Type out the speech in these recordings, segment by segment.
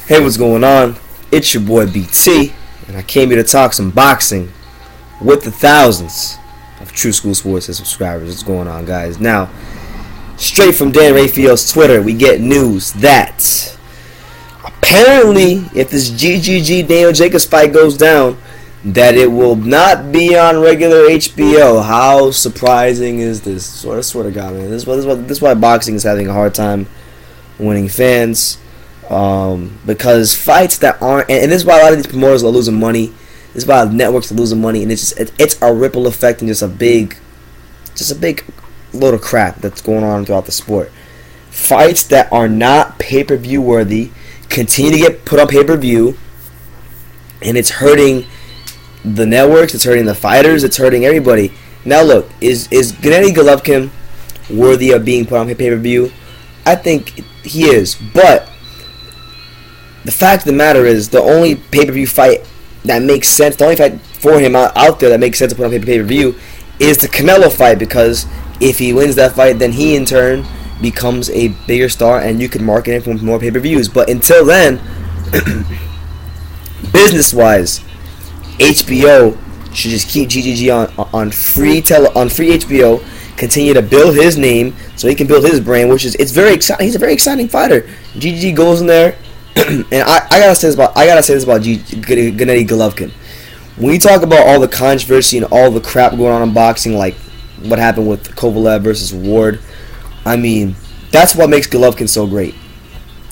Hey, what's going on? It's your boy BT, and I came here to talk some boxing with the thousands of True School Sports subscribers. What's going on, guys? Now, straight from Dan Rayfield's Twitter, we get news that apparently, if this GGG Daniel Jacobs fight goes down, that it will not be on regular HBO. How surprising is this? Swear to God, man. This is why boxing is having a hard time winning fans. Because fights that aren't, and this is why a lot of these promoters are losing money. This is why networks are losing money, and it's a ripple effect and just a big load of crap that's going on throughout the sport. Fights that are not pay-per-view worthy continue to get put on pay-per-view, and it's hurting the networks, it's hurting the fighters, it's hurting everybody. Now look, is Gennady Golovkin worthy of being put on pay-per-view? I think he is, but the fact of the matter is, the only pay-per-view fight that makes sense, the only fight for him out there that makes sense to put on pay-per-view is the Canelo fight, because if he wins that fight, then he in turn becomes a bigger star and you can market him for more pay-per-views. But until then, business-wise, HBO should just keep GGG on free HBO, continue to build his name so he can build his brand, which is, it's very exciting. He's a very exciting fighter. GGG goes in there. And I gotta say this about Gennady Golovkin. When you talk about all the controversy and all the crap going on in boxing, like what happened with Kovalev versus Ward, I mean, that's what makes Golovkin so great.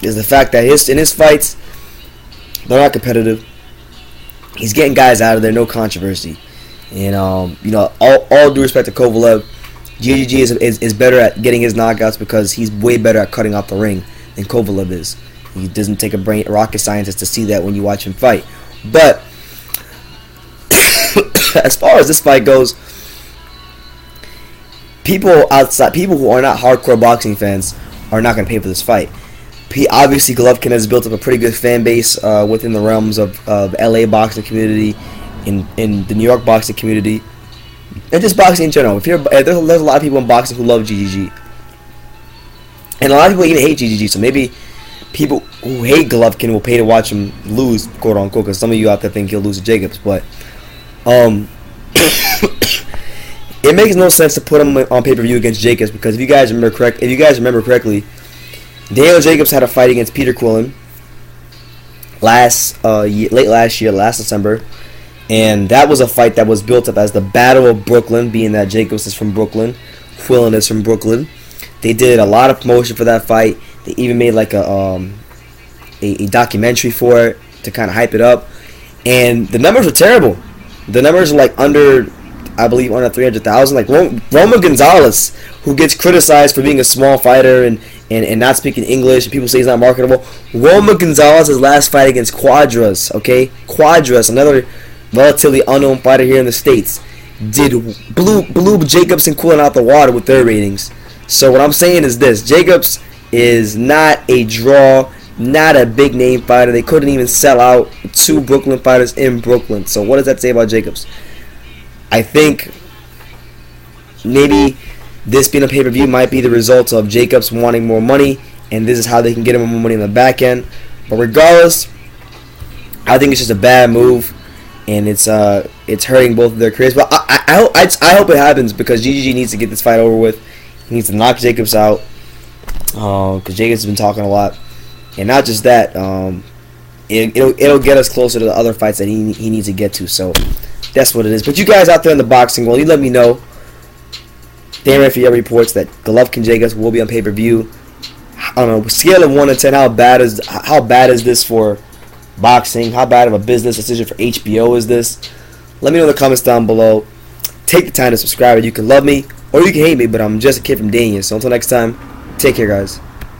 Is the fact that in his fights, they're not competitive. He's getting guys out of there, no controversy. And all due respect to Kovalev, GGG is better at getting his knockouts because he's way better at cutting off the ring than Kovalev is. He doesn't take a rocket scientist to see that when you watch him fight. But as far as this fight goes, people who are not hardcore boxing fans are not going to pay for this fight. Obviously, Golovkin has built up a pretty good fan base within the realms of LA boxing community, in the New York boxing community, and just boxing in general. There's a lot of people in boxing who love GGG, and a lot of people even hate GGG. So maybe people who hate Golovkin will pay to watch him lose, quote unquote, because some of you out there think he'll lose to Jacobs. But it makes no sense to put him on pay-per-view against Jacobs, because if you guys remember correctly, Daniel Jacobs had a fight against Peter Quillen late last year, last December, and that was a fight that was built up as the Battle of Brooklyn, being that Jacobs is from Brooklyn, Quillen is from Brooklyn. They did a lot of promotion for that fight. They even made like a documentary for it to kind of hype it up, and the numbers were terrible. The numbers are like under 300,000. Like Roma Gonzalez, who gets criticized for being a small fighter and not speaking English, and people say he's not marketable. Roma Gonzalez's last fight against Quadras, another relatively unknown fighter here in the States, blew Jacobs and Quillen out the water with their ratings. So what I'm saying is this: Jacobs is not a draw, not a big name fighter. They couldn't even sell out two Brooklyn fighters in Brooklyn. So what does that say about Jacobs? I think maybe this being a pay-per-view might be the result of Jacobs wanting more money, and this is how they can get him more money in the back end. But regardless, I think it's just a bad move, and it's hurting both of their careers. But I hope it happens, because GGG needs to get this fight over with. He needs to knock Jacobs out, because Jacobs has been talking a lot, and not just that, it'll get us closer to the other fights that he needs to get to. So that's what it is. But you guys out there in the boxing world, you let me know. Dan Rayfield reports that Golovkin Jacobs will be on pay-per-view. I don't know, scale of 1 to 10, how bad is this for boxing? How bad of a business decision for HBO is this? Let me know in the comments down below. Take the time to subscribe. You can love me or you can hate me, but I'm just a kid from Dania. So until next time, take care, guys.